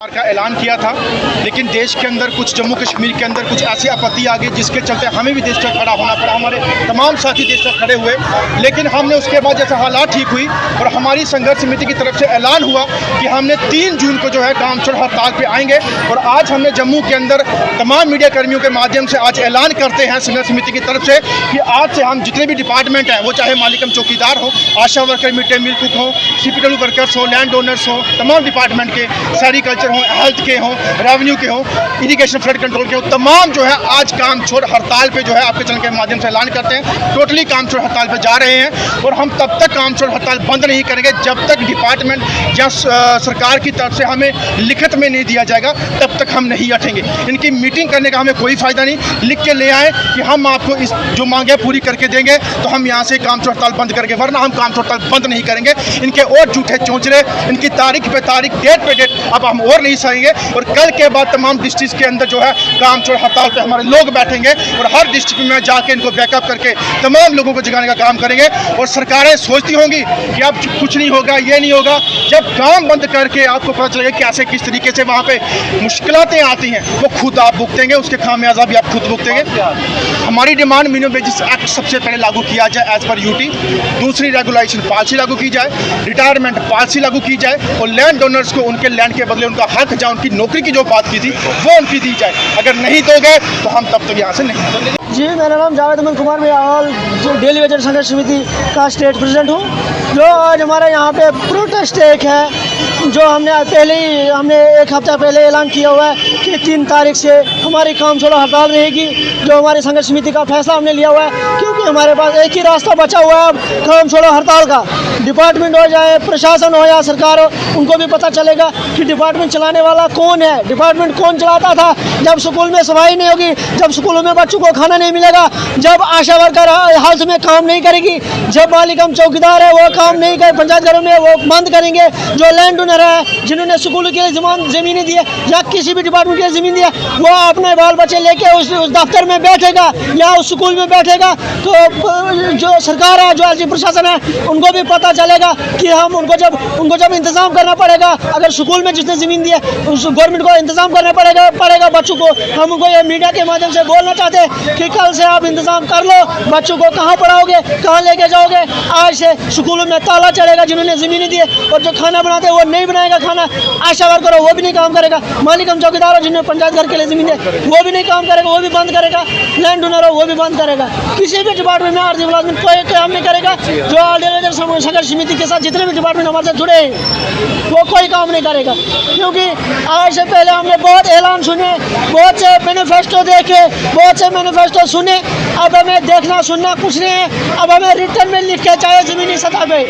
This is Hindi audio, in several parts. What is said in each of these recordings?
का ऐलान किया था, लेकिन देश के अंदर कुछ जम्मू कश्मीर के अंदर कुछ ऐसी आपत्ति आ गई जिसके चलते हमें भी देश का खड़ा होना पड़ा। हमारे तमाम साथी देश का खड़े हुए, लेकिन हमने उसके बाद जैसे हालात ठीक हुई और हमारी संघर्ष समिति की तरफ से ऐलान हुआ कि हमने 3 जून को जो है काम छोड़ हड़ताल पे आएंगे। और आज हमने जम्मू के अंदर तमाम मीडिया कर्मियों के माध्यम से आज ऐलान करते हैं संघर्ष समिति की तरफ से कि आज से हम जितने भी डिपार्टमेंट हैं, वो चाहे मालिकम चौकीदार हो, Asha worker, mid day meal cook हो, CPW वर्कर्स हो, लैंड ओनर्स हो, तमाम डिपार्टमेंट के, सेरिकल्चर हो, हेल्थ के हों, रेवेन्यू के हों, इरिगेशन फ्लड कंट्रोल के हों, तमाम जो है आज काम छोड़ हड़ताल पे जो है आपके चैनल के माध्यम से ऐलान करते हैं। टोटली काम छोड़ हड़ताल पे जा रहे हैं और हम तब तक काम छोड़ हड़ताल बंद नहीं करेंगे जब तक डिपार्टमेंट या सरकार की तरफ से हमें लिखित में नहीं दिया जाएगा, तब तक हम नहीं हटेंगे। इनकी मीटिंग करने का हमें कोई फ़ायदा नहीं, लिख के ले आए कि हम आपको इस जो मांगे पूरी करके देंगे तो हम यहाँ से काम छोड़ हड़ताल बंद करेंगे, वरना हम काम छोड़ हड़ताल बंद नहीं करेंगे। इनके और झूठे चौंचले, इनकी तारीख पे तारीख, डेट पे डेट अब हम और नहीं सहेंगे। और कल के बाद तमाम डिस्ट्रिक्ट के अंदर जो है काम छोड़ हड़ताल पे हमारे लोग बैठेंगे और हर डिस्ट्रिक्ट में जाके इनको बैकअप करके तमाम लोगों को जगाने का काम करेंगे। और सरकारें सोचती होंगी कि अब कुछ नहीं होगा, ये नहीं होगा, जब काम बंद करके आपको पता चलेगा कैसे किस तरीके से वहाँ पे मुश्किलातें आती हैं, वो खुद आप भुगतेंगे, उसके खामियाजा भी आप खुद भुगतेंगे। हमारी डिमांड मिनिमम वेजेस एक्ट सबसे पहले लागू किया जाए एज पर यूटी, दूसरी रेगुलेशन पॉलिसी लागू की जाए, रिटायरमेंट पॉलिसी लागू की जाए और लैंड ओनर्स को उनके लैंड के बदले उनका हक, जहाँ उनकी नौकरी की जो बात की थी वो उनकी दी जाए। अगर नहीं दोगे तो हम तब तक यहाँ से नहीं निकलेंगे। जी, मेरा नाम जावेद अहमद कुमार, मैं ऑल डेली वेजेस संघर्ष समिति का स्टेट प्रेसिडेंट हूँ। जो आज हमारा यहाँ पे प्रोटेस्ट एक है, जो हमने पहले ही एक हफ्ता पहले ऐलान किया हुआ है कि 3 तारीख से हमारी काम छोड़ो हड़ताल रहेगी। जो हमारी संघर्ष समिति का फैसला हमने लिया हुआ है, क्योंकि हमारे पास एक ही रास्ता बचा हुआ है अब काम छोड़ो हड़ताल का। डिपार्टमेंट हो जाए, प्रशासन हो या सरकार हो, उनको भी पता चलेगा कि डिपार्टमेंट चलाने वाला कौन है, डिपार्टमेंट कौन चलाता था। जब स्कूल में सफाई नहीं होगी, जब स्कूलों में बच्चों को खाना नहीं मिलेगा, जब आशा वर्कर हेल्थ में काम नहीं करेगी, जब मालिकम चौकीदार है वो काम नहीं करे, पंचायत घरों में वो बंद करेंगे, जो लैंड ओनर है जिन्होंने स्कूल के लिए ज़मीनें दी है या किसी भी डिपार्टमेंट के लिए ज़मीन दी है, वो अपने बाल बच्चे लेके उस दफ्तर में बैठेगा या उस स्कूल में बैठेगा, तो जो सरकार है, जो राज्य प्रशासन है, उनको भी पता चलेगा कि हम उनको जब इंतज़ाम करना पड़ेगा। अगर स्कूल में जिसने ज़मीन दी है उस गवर्नमेंट को इंतज़ाम करना पड़ेगा बच्चों को। हम उनको ये मीडिया के माध्यम से बोलना चाहते हैं कि कल से आप इंतज़ाम कर लो, बच्चों को कहाँ पढ़ाओगे, कहाँ लेके जाओगे। आज से स्कूलों में ताला चढ़ेगा जिन्होंने ज़मीनें दी है, और जो खाना बनाते हैं वो नहीं बनाएगा खाना, आशा वर्कर हो वो भी नहीं काम करेगा, मालिकम चौकीदार हो जिन्होंने पंचायत घर के लिए ज़मीन है वो भी नहीं काम करेगा, वो भी बंद करेगा, लैंड ओनर हो वो भी बंद करेगा। किसी भी डिपार्टमेंट में आर्थिक मुलाजमत कोई काम नहीं करेगा। जो ऑर्डिनेटर संघर्ष समिति के साथ जितने भी डिपार्टमेंट हमारे साथ जुड़े हैं वो कोई काम नहीं करेगा, क्योंकि आज से पहले हमने बहुत ऐलान सुने, बहुत से मैनिफेस्टो देखे, बहुत से मैनिफेस्टो सुने। अब हमें देखना सुनना कुछ नहीं है, अब हमें रिटर्न में लिख के चाहिए ज़मीनी सतह पे,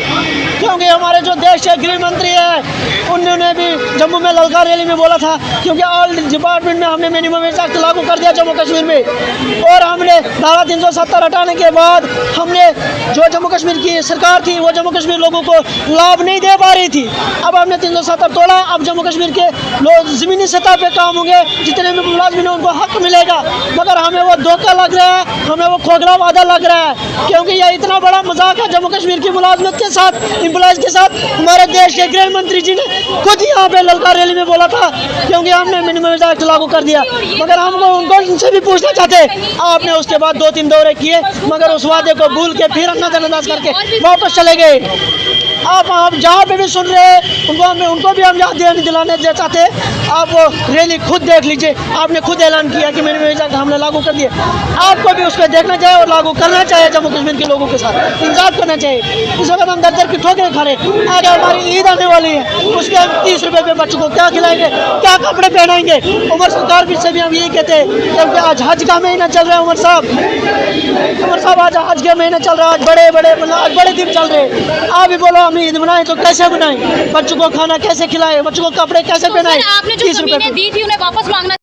क्योंकि हमारे जो देश के गृह मंत्री है उन्होंने भी जम्मू में ललकार रैली में बोला था, क्योंकि ऑल डिपार्टमेंट में हमने मिनिमम वेज एक्ट लागू कर दिया जम्मू कश्मीर में। और हमने धारा 370 हटाने के बाद हमने जो जम्मू कश्मीर की सरकार थी वो जम्मू कश्मीर लोगों को लाभ नहीं दे पा रही थी। अब हमने 370 तोड़ा, अब जम्मू कश्मीर के लोग ज़मीनी सतह पे काम होंगे, जितने भी मुलाजिम हैं उनको हक मिलेगा। मगर हमें वो धोखा लग रहा है, हमें वो खोखला वादा लग रहा है, क्योंकि यह इतना बड़ा मजाक है जम्मू कश्मीर की मुलाजमत के साथ, एम्प्लॉयज़ के साथ। हमारे देश के गृह मंत्री जी ने खुद यहाँ पे ललकार रैली में बोला था, क्योंकि हमने मिनिमम वेज एक्ट लागू कर दिया। मगर हम उनको उनसे भी पूछना चाहते, आपने उसके बाद 2-3 दौरे किए, मगर उस वादे को भूल के फिर नजरअंदाज करके वापस चले गए। आप जहाँ पे भी सुन रहे हैं उनको भी हम याद दिलाने चाहते हैं। आप वो रैली खुद देख लीजिए, आपने खुद ऐलान किया कि मिनिमम वेज एक्ट हमने लागू कर दिया, आपको भी उस पर देखना चाहिए और लागू करना चाहिए। जम्मू कश्मीर के लोगों के साथ इंसाफ करना चाहिए। इस वक्त हम दर की ठोकरें खा रहे, आगे हमारी ईद आने वाली है, उसके हम 30 रुपये पे बच्चों को क्या खिलाएंगे, क्या कपड़े पहनाएंगे। उमर सरकार भी से भी हम यही कहते हैं, क्योंकि आज हज का महीना चल रहा है। उमर साहब आज हज का महीना चल रहा है, आज बड़े दिन चल रहे हैं। आप भी बोलो हम ईद बनाएं तो कैसे बनाएं, बच्चों को खाना कैसे खिलाएं, बच्चों को कपड़े कैसे पहनाएं। 30 रुपये दी थी उन्हें वापस मांगना